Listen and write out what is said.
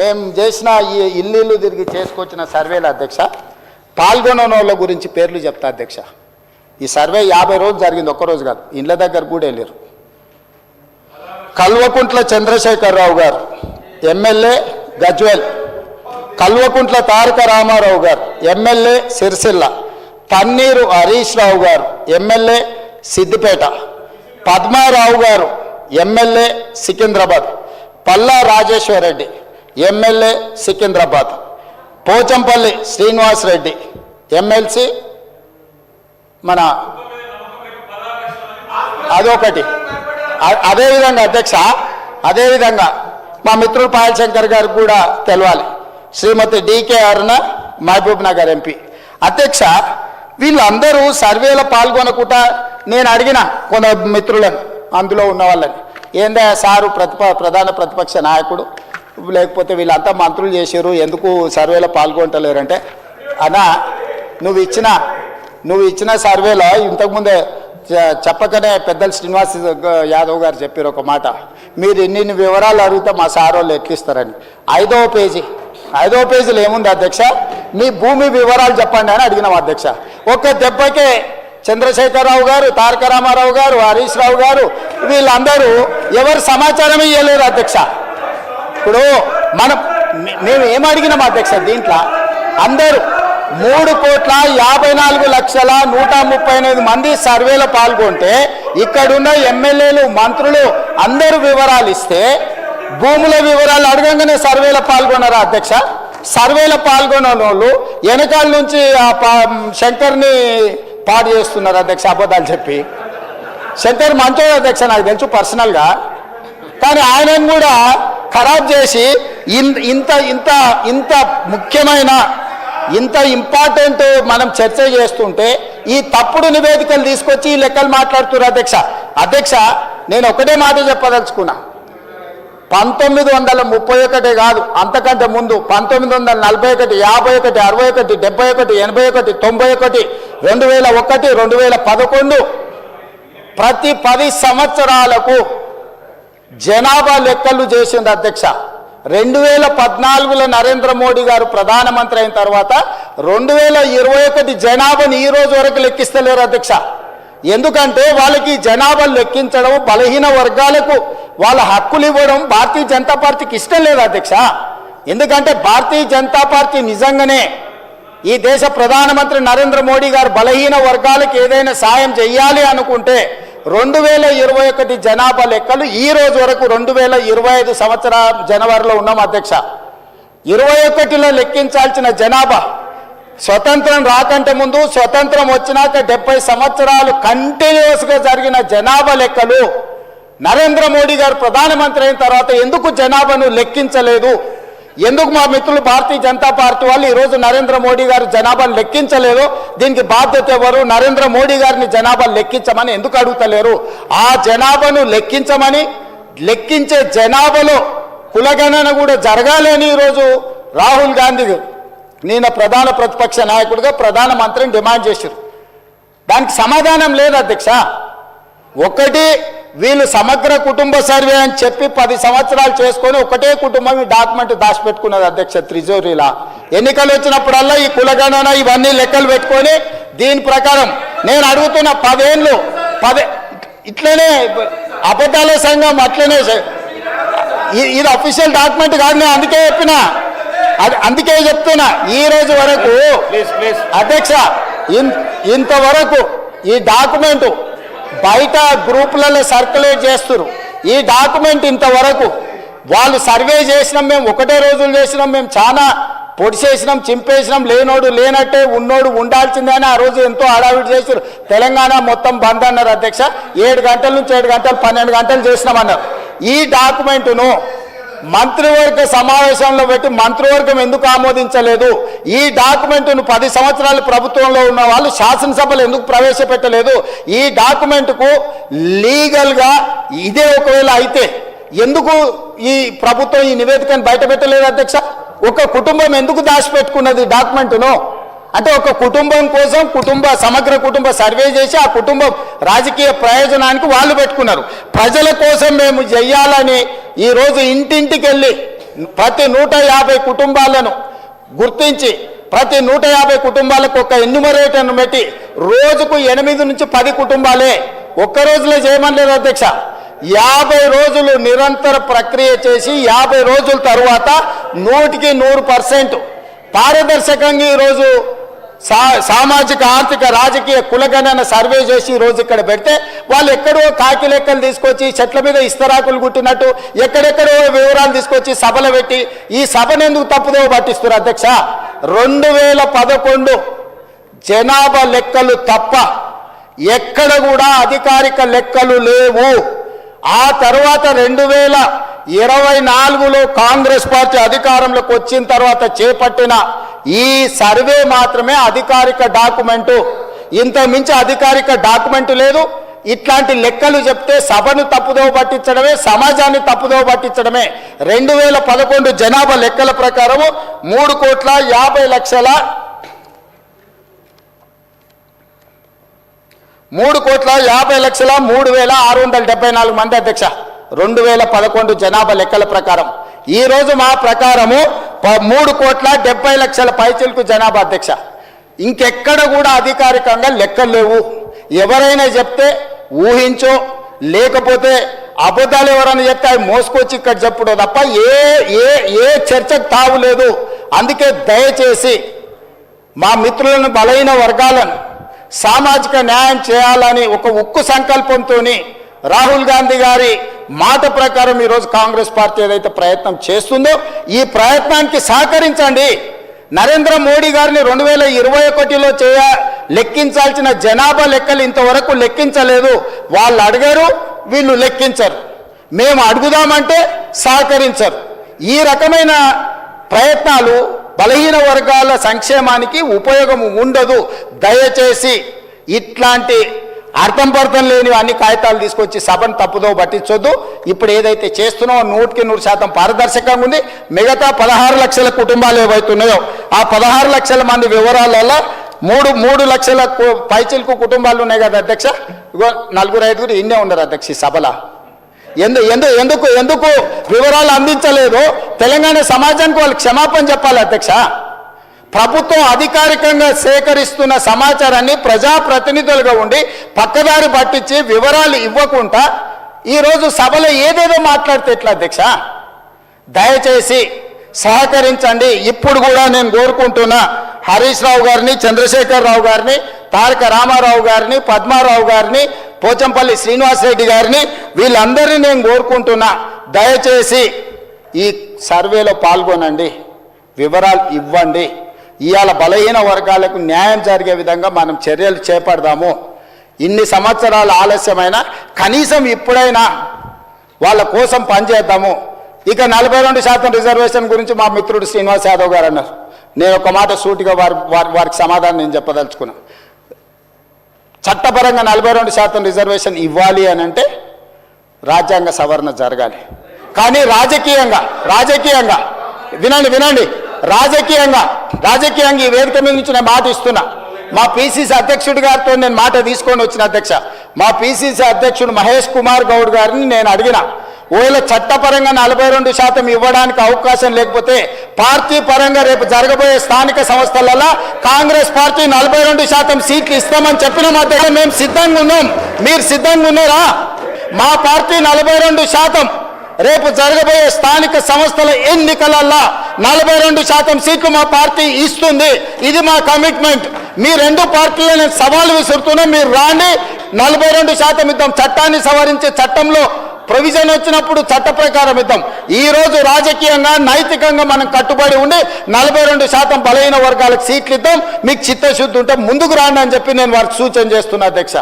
మేము చేసిన ఈ ఇల్లు తిరిగి చేసుకొచ్చిన సర్వేల అధ్యక్ష పాల్గొనని వాళ్ళ గురించి పేర్లు చెప్తా అధ్యక్ష. ఈ సర్వే 50 రోజులు జరిగింది, ఒక్కరోజు కాదు. ఇండ్ల దగ్గర కూడా వెళ్ళారు. కల్వకుంట్ల చంద్రశేఖరరావు గారు ఎమ్మెల్యే గజ్వేల్, కల్వకుంట్ల తారక రామారావు గారు ఎమ్మెల్యే సిరిసిల్ల, పన్నీరు హరీష్ రావు గారు ఎమ్మెల్యే సిద్దిపేట, పద్మారావు గారు MLA Secunderabad, Palla Rajeshwar Reddy MLA Secunderabad, Pochampally Srinivas Reddy MLC మన అదొకటి. అదేవిధంగా అధ్యక్ష, అదేవిధంగా మా మిత్రుడు పాయల్ శంకర్ గారికి కూడా తెలవాలి, శ్రీమతి డికే అరుణ మహబూబ్ నగర్ ఎంపీ. అధ్యక్ష, వీళ్ళందరూ సర్వేలో పాల్గొనకుండా నేను అడిగిన కొంత మిత్రులను, అందులో ఉన్న వాళ్ళని, ఏందా సారు ప్రధాన ప్రతిపక్ష నాయకుడు, లేకపోతే వీళ్ళంతా మంత్రులు చేశారు, ఎందుకు సర్వేలో పాల్గొంటలేరంటే, అన్నా నువ్వు ఇచ్చిన సర్వేలో ఇంతకుముందే చెప్పకనే పెద్దలు శ్రీనివాస్ యాదవ్ గారు చెప్పారు ఒక మాట, మీరు ఇన్ని వివరాలు అడిగితే మా సార్ వాళ్ళు ఎట్లిస్తారని. 5వ పేజీలో ఏముంది అధ్యక్ష, మీ భూమి వివరాలు చెప్పండి అని అడిగినాం అధ్యక్ష. ఒక్క దెబ్బకే చంద్రశేఖరరావు గారు, తారక రామారావు గారు, హరీష్ రావు గారు వీళ్ళందరూ ఎవరు సమాచారం ఇవ్వలేరు అధ్యక్ష. ఇప్పుడు మేము ఏం అడిగినాం అధ్యక్ష, దీంట్లో అందరూ 3,54,138 మంది సర్వేలో పాల్గొంటే ఇక్కడున్న ఎమ్మెల్యేలు మంత్రులు అందరూ వివరాలు ఇస్తే భూముల వివరాలు అడగంగానే సర్వేలో పాల్గొన్నారా అధ్యక్ష? సర్వేలో పాల్గొన్న వాళ్ళు వెనకాల నుంచి శంకర్ని పాడు చేస్తున్నారు అధ్యక్ష, అబద్ధాలు చెప్పి. శంకర్ మంచోడు అధ్యక్ష, నాకు తెలుసు పర్సనల్గా, కానీ ఆయనను కూడా ఖరాబ్ చేసి ఇంత ఇంత ఇంత ముఖ్యమైన ఇంత ఇంపార్టెంట్ మనం చర్చ చేస్తుంటే ఈ తప్పుడు నివేదికలు తీసుకొచ్చి ఈ లెక్కలు మాట్లాడుతున్నారు అధ్యక్ష. నేను ఒకటే మాట చెప్పదలుచుకున్నా, 1931 కాదు, అంతకంటే ముందు 1941, 51, 61, 71, 81, 91, 2001, 2011 ప్రతి 10 సంవత్సరాలకు జనాభా లెక్కలు చేసింది అధ్యక్ష. 2014లో నరేంద్ర మోడీ గారు ప్రధానమంత్రి అయిన తర్వాత 2021 జనాభాని ఈ రోజు వరకు లెక్కిస్తలేరు అధ్యక్ష. ఎందుకంటే వాళ్ళకి జనాభా లెక్కించడం, బలహీన వర్గాలకు వాళ్ళ హక్కులు ఇవ్వడం భారతీయ జనతా పార్టీకి ఇష్టం లేదు అధ్యక్ష. ఎందుకంటే భారతీయ జనతా పార్టీ నిజంగానే ఈ దేశ ప్రధానమంత్రి నరేంద్ర మోడీ గారు బలహీన వర్గాలకు ఏదైనా సాయం చేయాలి అనుకుంటే 2021 జనాభా లెక్కలు ఈ రోజు వరకు 2025 సంవత్సరం జనవరిలో ఉన్నాం అధ్యక్ష. 21లో లెక్కించాల్సిన జనాభా స్వతంత్రం రాకంటే ముందు, స్వతంత్రం వచ్చినాక 70 సంవత్సరాలు కంటిన్యూస్గా జరిగిన జనాభా లెక్కలు నరేంద్ర మోడీ గారు ప్రధానమంత్రి అయిన తర్వాత ఎందుకు జనాభాను లెక్కించలేదు? ఎందుకు మా మిత్రులు భారతీయ జనతా పార్టీ వాళ్ళు ఈరోజు నరేంద్ర మోడీ గారు జనాభాను లెక్కించలేదు? దీనికి బాధ్యత ఎవరు? నరేంద్ర మోడీ గారిని జనాభాను లెక్కించమని ఎందుకు అడుగుతలేరు? ఆ జనాభాను లెక్కించమని, లెక్కించే జనాభాలో కులగణన కూడా జరగాలని ఈరోజు రాహుల్ గాంధీ నిన్న ప్రధాన ప్రతిపక్ష నాయకుడిగా ప్రధానమంత్రిని డిమాండ్ చేశారు. దానికి సమాధానం లేదు అధ్యక్ష. ఒకటి, వీళ్ళు సమగ్ర కుటుంబ సర్వే అని చెప్పి 10 సంవత్సరాలు చేసుకొని ఒకటే కుటుంబం ఈ డాక్యుమెంట్ దాచిపెట్టుకున్నది అధ్యక్ష త్రిజోరీలా. ఎన్నికలు వచ్చినప్పుడల్లా ఈ కులగణన ఇవన్నీ లెక్కలు పెట్టుకొని దీని ప్రకారం నేను అడుగుతున్న 10 ఏళ్ళు ఇట్లనే అబద్ధాల సంఘం అట్లనే ఇది అఫీషియల్ డాక్యుమెంట్ కాదు. నేను అందుకే చెప్తున్నా ఈ రోజు వరకు అధ్యక్ష ఇంతవరకు ఈ డాక్యుమెంట్ బయట గ్రూపులలో సర్క్యులేట్ చేస్తున్నారు. ఈ డాక్యుమెంట్ ఇంతవరకు వాళ్ళు సర్వే చేసినాం, మేము ఒకటే రోజులు చేసినాం, మేము చాలా పొడి చేసినాం, చింపేసినాం, లేనోడు లేనట్టే ఉన్నోడు ఉండాల్సిందే అని ఆ రోజు ఎంతో హడావిడి చేశారు. తెలంగాణ మొత్తం బంద్ అన్నారు అధ్యక్ష. 7 గంటల నుంచి 7 గంటలు 12 గంటలు చేసినామన్నారు. ఈ డాక్యుమెంటును మంత్రివర్గ సమావేశంలో పెట్టి మంత్రివర్గం ఎందుకు ఆమోదించలేదు? ఈ డాక్యుమెంట్ను 10 సంవత్సరాలు ప్రభుత్వంలో ఉన్న వాళ్ళు శాసనసభలో ఎందుకు ప్రవేశపెట్టలేదు? ఈ డాక్యుమెంట్కు లీగల్గా ఇదే ఒకవేళ అయితే ఎందుకు ఈ ప్రభుత్వం ఈ నివేదికను బయట పెట్టలేదు అధ్యక్ష? ఒక కుటుంబం ఎందుకు దాచిపెట్టుకున్నది డాక్యుమెంట్ను? అంటే ఒక కుటుంబం కోసం సమగ్ర కుటుంబ సర్వే చేసి ఆ కుటుంబం రాజకీయ ప్రయోజనానికి వాళ్ళు పెట్టుకున్నారు. ప్రజల కోసం మేము చెయ్యాలని ఈరోజు ఇంటింటికి వెళ్ళి ప్రతి 150 కుటుంబాలను గుర్తించి ప్రతి 150 కుటుంబాలకు ఒక ఎన్యూమరేటర్ను పెట్టి రోజుకు 8 నుంచి 10 కుటుంబాలే ఒక్క రోజులో చేయమనలేదు అధ్యక్ష. 50 రోజులు నిరంతర ప్రక్రియ చేసి 50 రోజుల తరువాత 100% పారదర్శకంగా ఈరోజు సామాజిక ఆర్థిక రాజకీయ కులగణన సర్వే చేసి ఈరోజు ఇక్కడ పెడితే వాళ్ళు ఎక్కడో కాకి లెక్కలు తీసుకొచ్చి చెట్ల మీద ఇస్తరాకులు కుట్టినట్టు ఎక్కడెక్కడో వివరాలు తీసుకొచ్చి సభలు పెట్టి ఈ సభను ఎందుకు తప్పుదో పట్టిస్తారు అధ్యక్ష. 2011 జనాభా లెక్కలు తప్ప ఎక్కడ కూడా అధికారిక లెక్కలు లేవు. ఆ తర్వాత 2024లో కాంగ్రెస్ పార్టీ అధికారంలోకి వచ్చిన తర్వాత చేపట్టిన ఈ సర్వే మాత్రమే అధికారిక డాక్యుమెంటు. ఇంత మించి అధికారిక డాక్యుమెంట్ లేదు. ఇట్లాంటి లెక్కలు చెప్తే సభను తప్పుదోవ పట్టించడమే, సమాజాన్ని తప్పుదోవ పట్టించడమే. 2011 జనాభా లెక్కల ప్రకారం 3,50,03,674 మంది అధ్యక్ష. 2011 జనాభా లెక్కల ప్రకారం. ఈ రోజు మా ప్రకారము 3,70,00,000 పైచిలకు జనాభా అధ్యక్ష. ఇంకెక్కడ కూడా అధికారికంగా లెక్కలు లేవు. ఎవరైనా చెప్తే ఊహించో లేకపోతే అబద్ధాలు ఎవరైనా చెప్తే అవి మోసుకొచ్చి ఇక్కడ చెప్పడం తప్ప ఏ చర్చకు తావు లేదు. అందుకే దయచేసి మా మిత్రులను బలహీన వర్గాలను సామాజిక న్యాయం చేయాలని ఒక ఉక్కు సంకల్పంతో రాహుల్ గాంధీ గారి మాట ప్రకారం ఈరోజు కాంగ్రెస్ పార్టీ ఏదైతే ప్రయత్నం చేస్తుందో ఈ ప్రయత్నానికి సహకరించండి. నరేంద్ర మోడీ గారిని 2021లో లెక్కించాల్సిన జనాభా లెక్కలు ఇంతవరకు లెక్కించలేదు. వాళ్ళు అడిగారు, వీళ్ళు లెక్కించరు. మేము అడుగుదామంటే సహకరించరు. ఈ రకమైన ప్రయత్నాలు బలహీన వర్గాల సంక్షేమానికి ఉపయోగం ఉండదు. దయచేసి ఇట్లాంటి అర్థం పర్థం లేని అన్ని కాగితాలు తీసుకొచ్చి సభను తప్పుదో పట్టించొద్దు. ఇప్పుడు ఏదైతే చేస్తున్నామో 100% పారదర్శకంగా ఉంది. మిగతా 16 లక్షల కుటుంబాలు ఏవైతున్నాయో ఆ 16 లక్షల మంది వివరాలలో 3 లక్షల పైచిలకు కుటుంబాలు ఉన్నాయి కదా అధ్యక్ష. ఇగో 4-5 ఇన్నే ఉన్నారు అధ్యక్ష ఈ సభలో. ఎందుకు వివరాలు అందించలేదు? తెలంగాణ సమాజానికి వాళ్ళు క్షమాపణ చెప్పాలి అధ్యక్ష. ప్రభుత్వం అధికారికంగా సేకరిస్తున్న సమాచారాన్ని ప్రజాప్రతినిధులుగా ఉండి పక్కదారి పట్టించి వివరాలు ఇవ్వకుండా ఈరోజు సభలో ఏదేదో మాట్లాడితే ఎట్లా అధ్యక్ష? దయచేసి సహకరించండి. ఇప్పుడు కూడా నేను కోరుకుంటున్నా హరీష్ రావు గారిని, చంద్రశేఖర్ రావు గారిని, తారక రామారావు గారిని, పద్మారావు గారిని, పోచంపల్లి శ్రీనివాసరెడ్డి గారిని, వీళ్ళందరినీ నేను కోరుకుంటున్నా దయచేసి ఈ సర్వేలో పాల్గొనండి, వివరాలు ఇవ్వండి. ఇవాళ బలహీన వర్గాలకు న్యాయం జరిగే విధంగా మనం చర్యలు చేపడదాము. ఇన్ని సంవత్సరాల ఆలస్యమైన కనీసం ఇప్పుడైనా వాళ్ళ కోసం పనిచేద్దాము. ఇక 42% రిజర్వేషన్ గురించి మా మిత్రుడు శ్రీనివాస్ యాదవ్ గారు అన్నారు. నేను ఒక మాట సూటిగా వారికి సమాధానం నేను చెప్పదలుచుకున్నా. చట్టపరంగా 42% రిజర్వేషన్ ఇవ్వాలి అని అంటే రాజ్యాంగ సవరణ జరగాలి. కానీ రాజకీయంగా వినండి రాజకీయంగా ఈ వేదిక మీద నుంచి నేను మాట ఇస్తున్నా. మా పిసిసి అధ్యక్షుడి గారితో నేను మాట తీసుకొని వచ్చిన అధ్యక్ష. మా పిసిసి అధ్యక్షుడు మహేష్ కుమార్ గౌడ్ గారిని నేను అడిగిన, ఒకవేళ చట్టపరంగా 42% ఇవ్వడానికి అవకాశం లేకపోతే పార్టీ పరంగా రేపు జరగబోయే స్థానిక సంస్థలలో కాంగ్రెస్ పార్టీ 42% సీట్లు ఇస్తామని చెప్పిన మధ్య మేము సిద్ధంగా ఉన్నాం. మీరు సిద్ధంగా ఉన్నారా? మా పార్టీ 42% రేపు జరగబోయే స్థానిక సంస్థల ఎన్నికలలో 42% సీట్లు మా పార్టీ ఇస్తుంది. ఇది మా కమిట్మెంట్. మీ 2 పార్టీలు నేను సవాలు విసురుతున్నా, మీరు రాండి, 42% ఇద్దాం. చట్టాన్ని సవరించే చట్టంలో ప్రొవిజన్ వచ్చినప్పుడు చట్ట ప్రకారం ఇద్దాం. ఈరోజు రాజకీయంగా నైతికంగా మనం కట్టుబడి ఉండి 42% బలహీన వర్గాలకు సీట్లు ఇద్దాం. మీకు చిత్తశుద్ధి ఉంటే ముందుకు రాండి అని చెప్పి నేను వారికి సూచన చేస్తున్నా అధ్యక్ష.